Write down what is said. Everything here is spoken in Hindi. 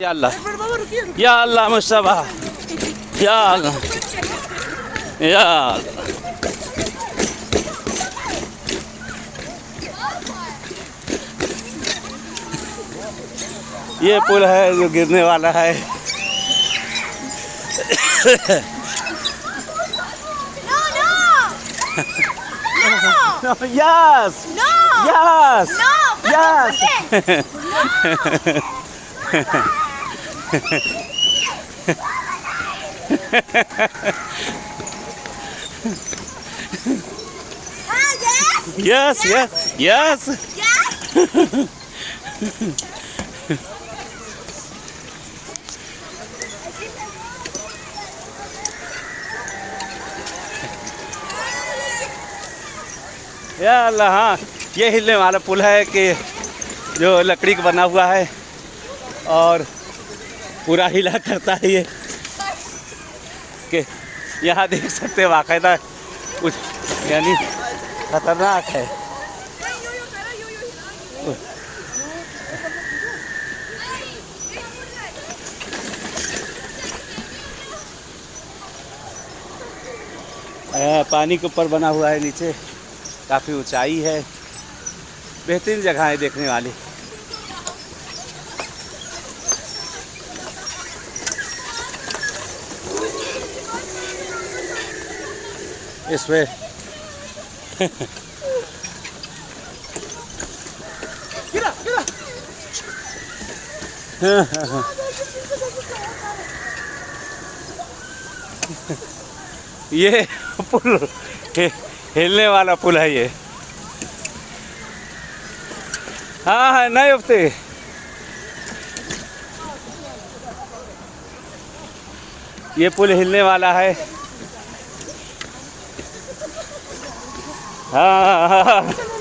या अल्लाह या अल्लाह मुस्तफा या अल्लाह या अल्लाह। ये पुल है जो गिरने वाला है। Yes yes yes. Yes, yes, yes. या अल्लाह। हाँ, ये हिलने वाला पुल है कि जो लकड़ी का बना हुआ है और पूरा हिला करता है ये कि यहाँ देख सकते हैं बाकायदा कुछ यानी खतरनाक है। पानी के ऊपर बना हुआ है, नीचे काफ़ी ऊंचाई है, बेहतरीन जगह है देखने वाली। इसमें ये पुल हिलने वाला पुल है ये। हाँ हाँ, नहीं उठते। ये पुल हिलने वाला है। हाँ हाँ हाँ।